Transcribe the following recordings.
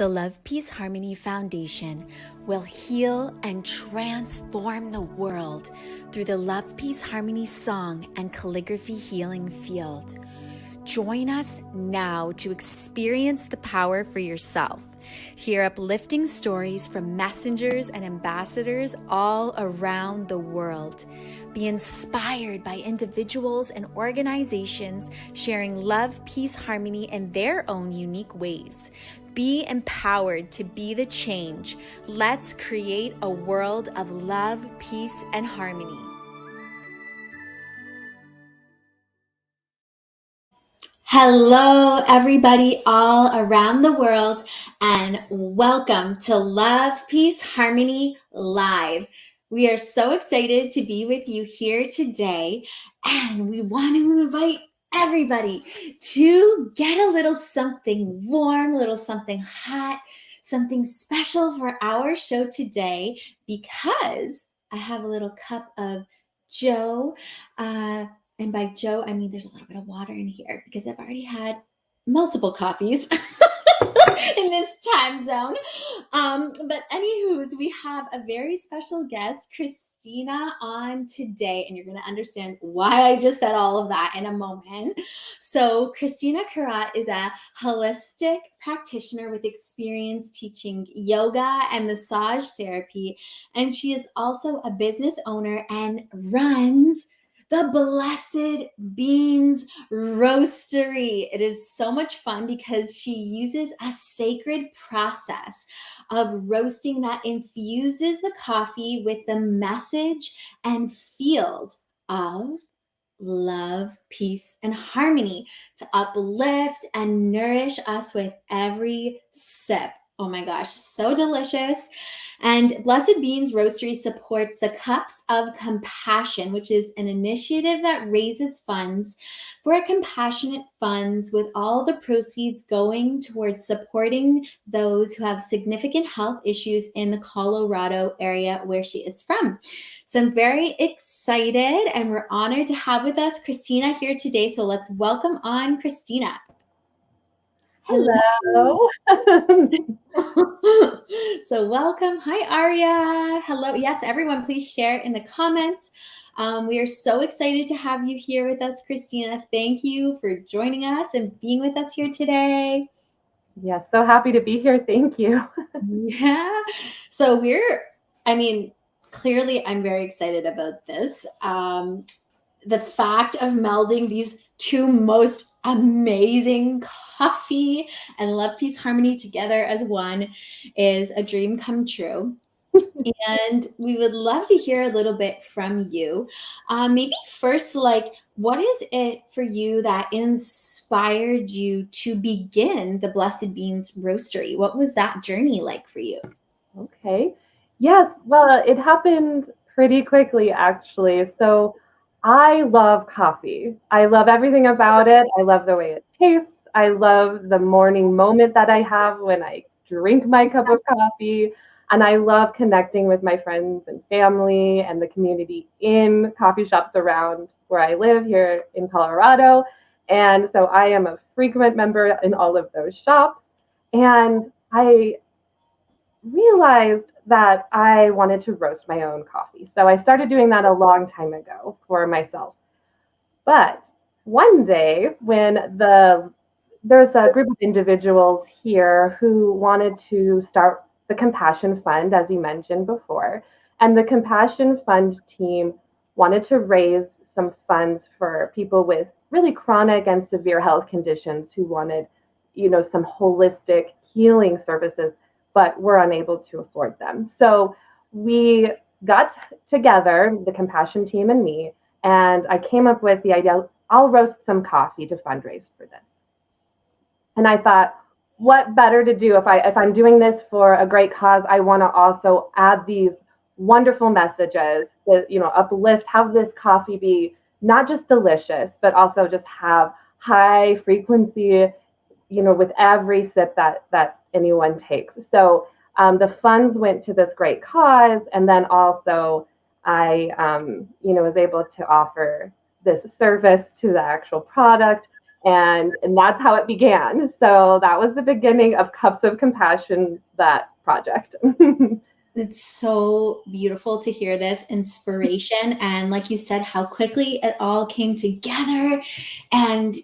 The Love, Peace, Harmony Foundation will heal and transform the world through the Love, Peace, Harmony song and calligraphy healing field. Join us now to experience the power for yourself. Hear uplifting stories from messengers and ambassadors all around the world. Be inspired by individuals and organizations sharing love, peace, harmony in their own unique ways. Be empowered to be the change. Let's create a world of love, peace, and harmony. Hello, everybody all around the world, and welcome to Love, Peace, Harmony Live. We are so excited to be with you here today, and we want to invite everybody to get a little something warm, a little something hot, something special for our show today, because I have a little cup of Joe. And by Joe, I mean there's a little bit of water in here because I've already had multiple coffees in this time zone. But anywho, we have a very special guest, Kristina, on today, and you're going to understand why I just said all of that in a moment. So Kristina Curott is a holistic practitioner with experience teaching yoga and massage therapy, and she is also a business owner and runs the Blessed Beans Roastery. It is so much fun because she uses a sacred process of roasting that infuses the coffee with the message and field of love, peace, and harmony to uplift and nourish us with every sip. Oh my gosh, so delicious. And Blessed Beans Roastery supports the Cups of Compassion, which is an initiative that raises funds for a compassionate funds, with all the proceeds going towards supporting those who have significant health issues in the Colorado area where she is from. So I'm very excited, and we're honored to have with us Kristina here today. So let's welcome on Kristina. Hello. So welcome. Hi, Aria. Hello. Yes, everyone, please share in the comments. We are so excited to have you here with us, Kristina. Thank you for joining us and being with us here today. Yes, so happy to be here. Thank you. Yeah. So clearly I'm very excited about this. The fact of melding these two most amazing coffee and love, peace, harmony together as one is a dream come true. And we would love to hear a little bit from you. Maybe first, what is it for you that inspired you to begin the Blessed Beans Roastery? What was that journey like for you? Okay. Yes, well, it happened pretty quickly, actually. So I love coffee. I love everything about it. I love the way it tastes. I love the morning moment that I have when I drink my cup of coffee. And I love connecting with my friends and family and the community in coffee shops around where I live here in Colorado. And so I am a frequent member in all of those shops. And I realized that I wanted to roast my own coffee. So I started doing that a long time ago for myself. But one day when there's a group of individuals here who wanted to start the Compassion Fund, as you mentioned before, and the Compassion Fund team wanted to raise some funds for people with really chronic and severe health conditions who wanted, some holistic healing services, but were unable to afford them. So we got together, the Compassion team and me, and I came up with the idea, I'll roast some coffee to fundraise for this. And I thought, what better to do if I'm doing this for a great cause? I want to also add these wonderful messages that, uplift, have this coffee be not just delicious, but also just have high frequency, with every sip that anyone takes. So the funds went to this great cause, and then also I, was able to offer this service to the actual product. And that's how it began. So that was the beginning of Cups of Compassion, that project. It's so beautiful to hear this inspiration. And like you said, how quickly it all came together. And,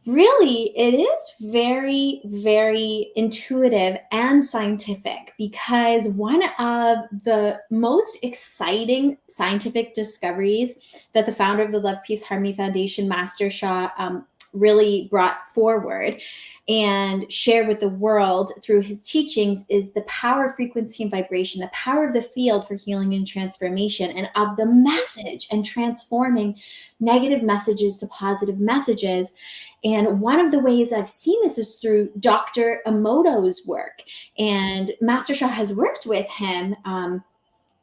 really, it is very, very intuitive and scientific, because one of the most exciting scientific discoveries that the founder of the Love, Peace, Harmony Foundation, Master Sha, really brought forward and shared with the world through his teachings is the power of frequency and vibration, the power of the field for healing and transformation, and of the message and transforming negative messages to positive messages. And one of the ways I've seen this is through Dr. Emoto's work. And Master Sha has worked with him.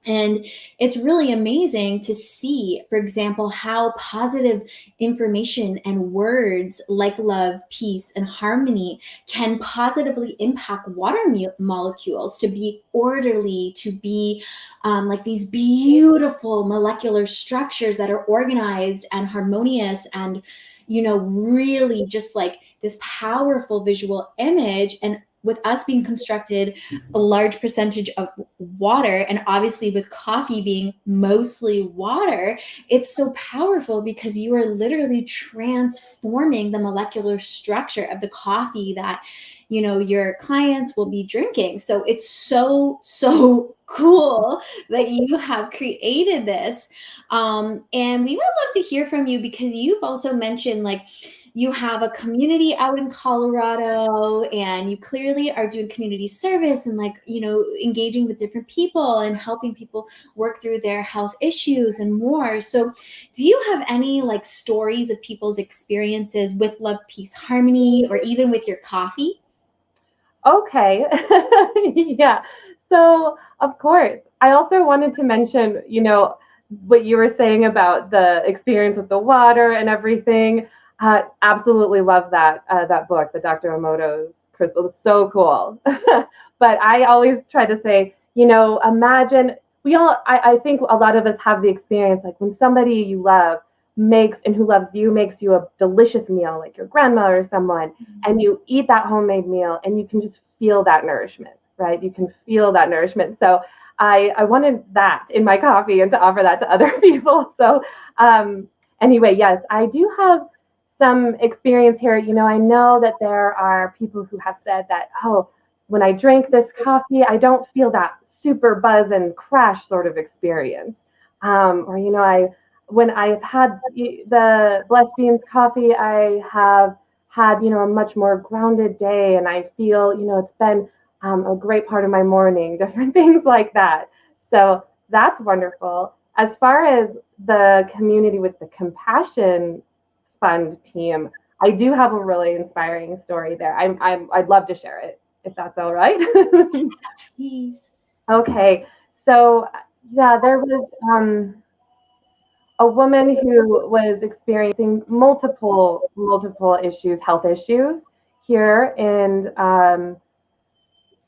And it's really amazing to see, for example, how positive information and words like love, peace, and harmony can positively impact water molecules to be orderly, to be like these beautiful molecular structures that are organized and harmonious, and really just like this powerful visual image. And with us being constructed a large percentage of water, and obviously with coffee being mostly water, it's so powerful because you are literally transforming the molecular structure of the coffee that your clients will be drinking. So it's so cool that you have created this. And we would love to hear from you, because you've also mentioned like you have a community out in Colorado, and you clearly are doing community service and like, engaging with different people and helping people work through their health issues and more. So do you have any like stories of people's experiences with love, peace, harmony, or even with your coffee? Okay. Yeah. So, of course, I also wanted to mention, what you were saying about the experience with the water and everything. Absolutely love that book, the Dr. Emoto's Crystal. It's so cool. But I always try to say, imagine I think a lot of us have the experience like when somebody you love makes and who loves you makes you a delicious meal, like your grandma or someone, and you eat that homemade meal and you can just feel that nourishment, right? You can feel that nourishment. So I wanted that in my coffee and to offer that to other people. So anyway, yes, I do have some experience here. I know that there are people who have said that, oh, when I drink this coffee, I don't feel that super buzz and crash sort of experience. Or, when I've had the Blessed Beans coffee, I have had, a much more grounded day, and I feel, it's been a great part of my morning, different things like that. So that's wonderful. As far as the community with the Compassion Fund team, I do have a really inspiring story there. I'd love to share it if that's all right. Please. Okay, so yeah, there was a woman who was experiencing multiple issues, health issues here, and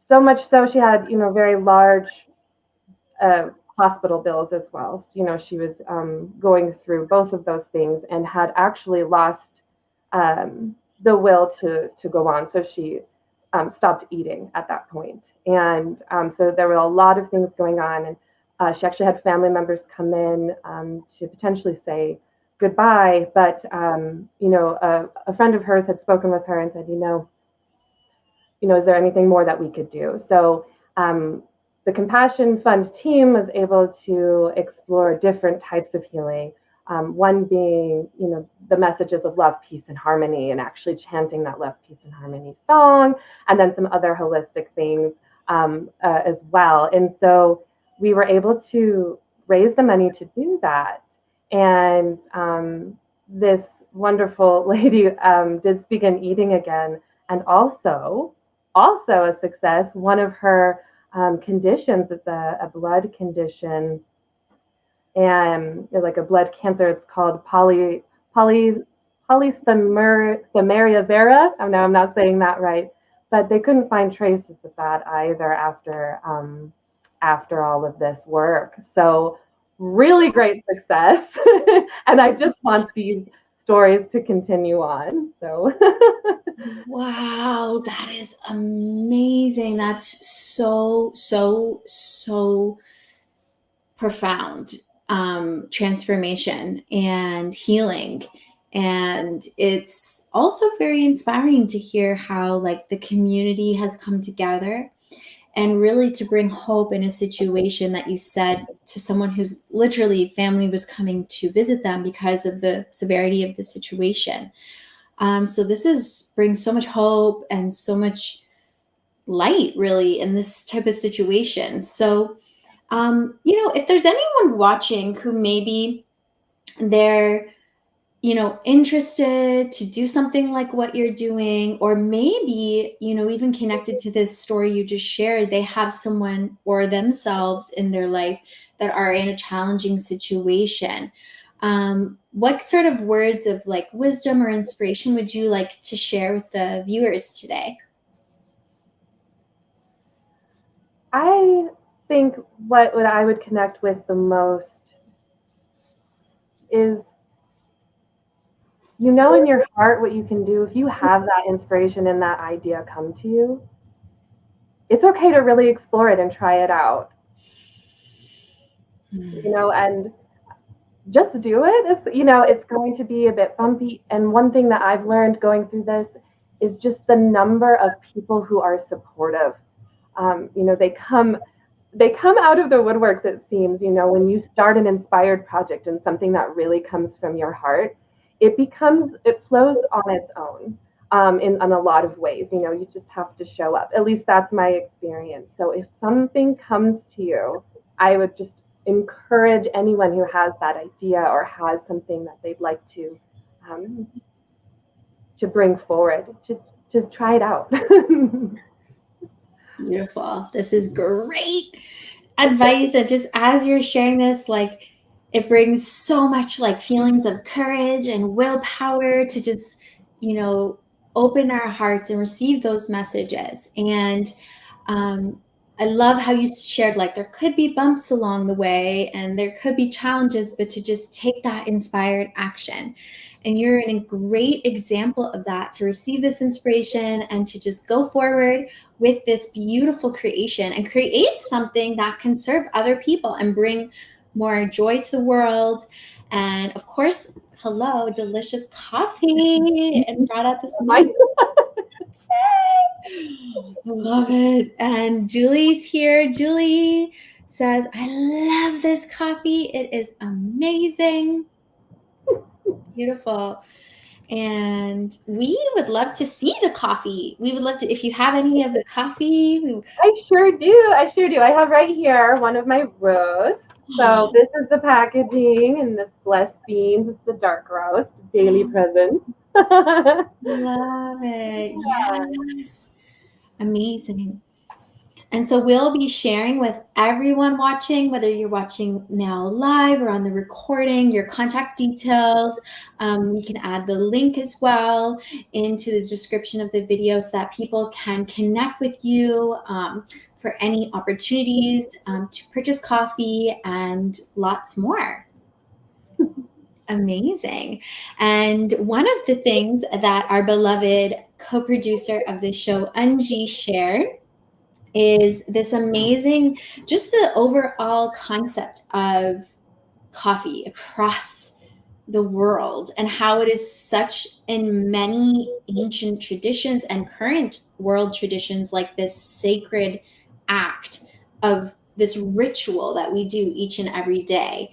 so much so she had very large uh, hospital bills as well. She was going through both of those things and had actually lost the will to go on. So she stopped eating at that point. And so there were a lot of things going on. And she actually had family members come in to potentially say goodbye. But, a friend of hers had spoken with her and said, is there anything more that we could do? So the Compassion Fund team was able to explore different types of healing. One being, the messages of love, peace, and harmony, and actually chanting that love, peace, and harmony song, and then some other holistic things as well. And so we were able to raise the money to do that. And this wonderful lady did begin eating again, and also a success. One of her conditions is a blood condition, and like a blood cancer. It's called polycythemia vera. I know I'm not saying that right, but they couldn't find traces of that either after all of this work. So really great success, and I just want these stories to continue on. So Wow, that is amazing. That's so, so, so profound transformation and healing. And it's also very inspiring to hear how like the community has come together and really to bring hope in a situation that you said to someone whose literally family was coming to visit them because of the severity of the situation. So this is brings so much hope and so much light really in this type of situation. So if there's anyone watching who maybe they're, interested to do something like what you're doing, or maybe, even connected to this story you just shared, they have someone or themselves in their life that are in a challenging situation. What sort of words of like wisdom or inspiration would you like to share with the viewers today? I think what I would connect with the most is, in your heart what you can do. If you have that inspiration and that idea come to you, it's okay to really explore it and try it out. And just do it. It's going to be a bit bumpy. And one thing that I've learned going through this is just the number of people who are supportive. They come out of the woodworks, it seems. When you start an inspired project and something that really comes from your heart, it flows on its own, in a lot of ways. You just have to show up. At least that's my experience. So if something comes to you, I would just encourage anyone who has that idea or has something that they'd like um, to bring forward to try it out. Beautiful. This is great advice. That just as you're sharing this, like it brings so much like feelings of courage and willpower to just, open our hearts and receive those messages. And um, I love how you shared like there could be bumps along the way and there could be challenges, but to just take that inspired action. And you're in a great example of that, to receive this inspiration and to just go forward with this beautiful creation and create something that can serve other people and bring more joy to the world. And of course, hello, delicious coffee, and brought out this moment. Love it. And Julie's here. Julie says, I love this coffee. It is amazing. Beautiful. And we would love to see the coffee. We would love to, if you have any of the coffee. I sure do. I have right here one of my roasts. So this is the packaging, and this Blessed Beans is the dark roast, daily present. Love it. Yes. Amazing. And so we'll be sharing with everyone watching, whether you're watching now live or on the recording, your contact details. We can add the link as well into the description of the video so that people can connect with you for any opportunities to purchase coffee and lots more. Amazing. And one of the things that our beloved co-producer of the show, Anji, shared is this amazing, just the overall concept of coffee across the world and how it is such in many ancient traditions and current world traditions, like this sacred act of this ritual that we do each and every day.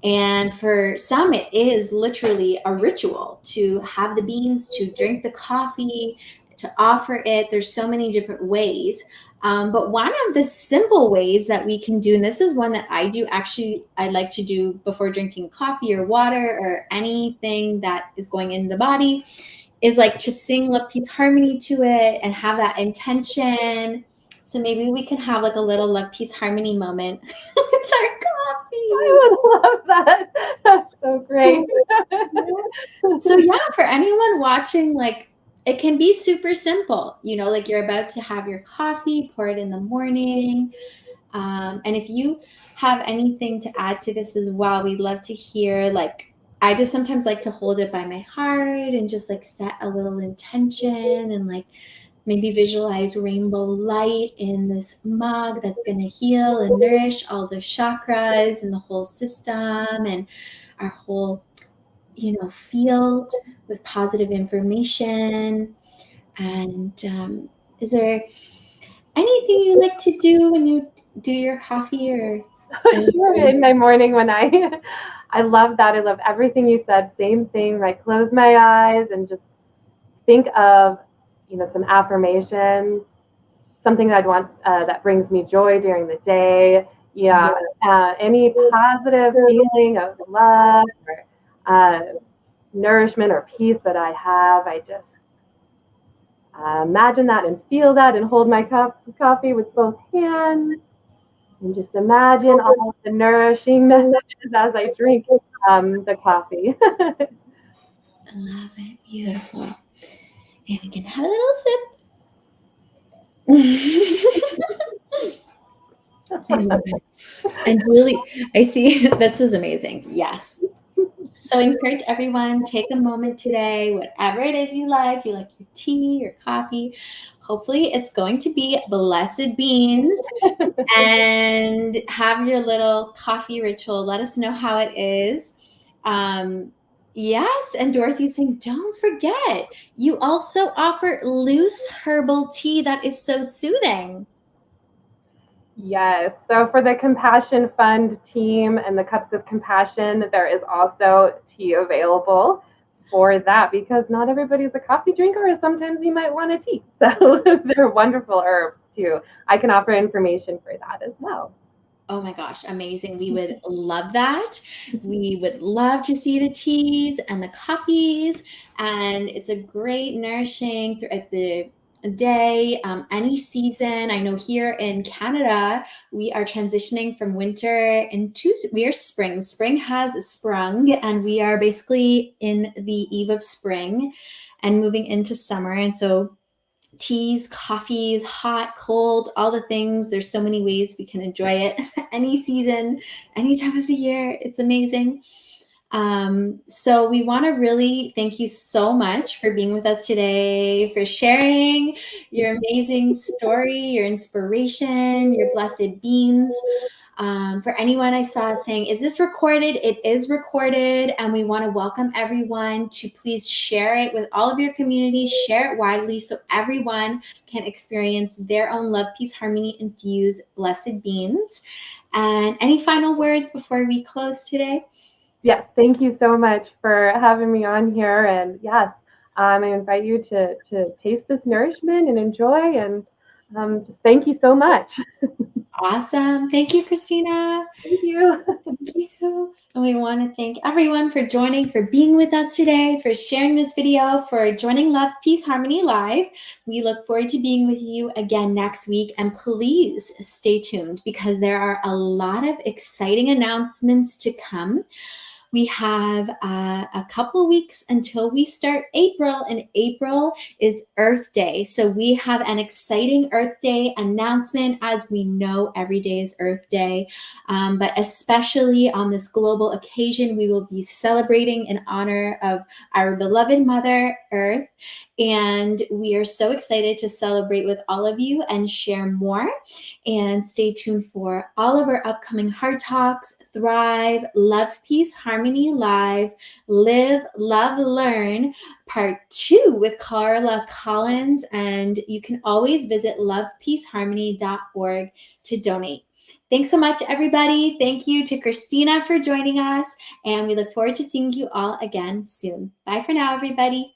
And for some, it is literally a ritual to have the beans, to drink the coffee, to offer it. There's so many different ways. But one of the simple ways that we can do, and this is one that I do actually, I like to do before drinking coffee or water or anything that is going in the body, is like to sing Love, Peace, Harmony to it and have that intention. So maybe we can have like a little Love, Peace, Harmony moment with our coffee. I would love that. That's so great. So yeah, for anyone watching, like it can be super simple, like you're about to have your coffee, pour it in the morning. And if you have anything to add to this as well, we'd love to hear like I just sometimes like to hold it by my heart and just like set a little intention and like maybe visualize rainbow light in this mug that's going to heal and nourish all the chakras and the whole system and our whole, field with positive information. And is there anything you like to do when you do your coffee or Sure, in my morning when I love that. I love everything you said. Same thing. I close my eyes and just think of, some affirmations, something that I'd want that brings me joy during the day. Yeah, any positive feeling of love or nourishment or peace that I have, I just imagine that and feel that and hold my coffee with both hands and just imagine all of the nourishing messages as I drink the coffee. I love it. Beautiful. And we can have a little sip. I love it. And Julie, I see this was amazing. Yes. So I encourage everyone, take a moment today, whatever it is you like your tea, your coffee. Hopefully it's going to be Blessed Beans and have your little coffee ritual. Let us know how it is. Yes, and Dorothy's saying, don't forget, you also offer loose herbal tea that is so soothing. Yes. So for the Compassion Fund team and the Cups of Compassion, there is also tea available for that because not everybody's a coffee drinker, or sometimes you might want a tea. So they're wonderful herbs too. I can offer information for that as well. Oh my gosh, amazing. We would love that. We would love to see the teas and the coffees. And it's a great nourishing throughout the day, any season. I know here in Canada, we are transitioning from winter into we are spring. Spring has sprung, and we are basically in the eve of spring and moving into summer. And so teas, coffees, hot, cold, all the things. There's so many ways we can enjoy it any season, any time of the year. It's amazing. So we want to really thank you so much for being with us today, for sharing your amazing story, your inspiration, your blessed beans. For anyone I saw saying, is this recorded? It is recorded. And we want to welcome everyone to please share it with all of your communities, share it widely so everyone can experience their own love, peace, harmony, infused blessed beans. And any final words before we close today? Yes, thank you so much for having me on here. And yes, I invite you to taste this nourishment and enjoy. And just thank you so much. Awesome. Thank you, Kristina. Thank you. Thank you. And we want to thank everyone for joining, for being with us today, for sharing this video, for joining Love, Peace, Harmony Live. We look forward to being with you again next week. And please stay tuned because there are a lot of exciting announcements to come. We have a couple weeks until we start April, and April is Earth Day. So we have an exciting Earth Day announcement. As we know, every day is Earth Day, but especially on this global occasion, we will be celebrating in honor of our beloved Mother Earth. And we are so excited to celebrate with all of you and share more. And stay tuned for all of our upcoming Heart Talks, Thrive, Love, Peace, Harmony Live, Live, Love, Learn, Part 2 with Carla Collins. And you can always visit lovepeaceharmony.org to donate. Thanks so much, everybody. Thank you to Kristina for joining us. And we look forward to seeing you all again soon. Bye for now, everybody.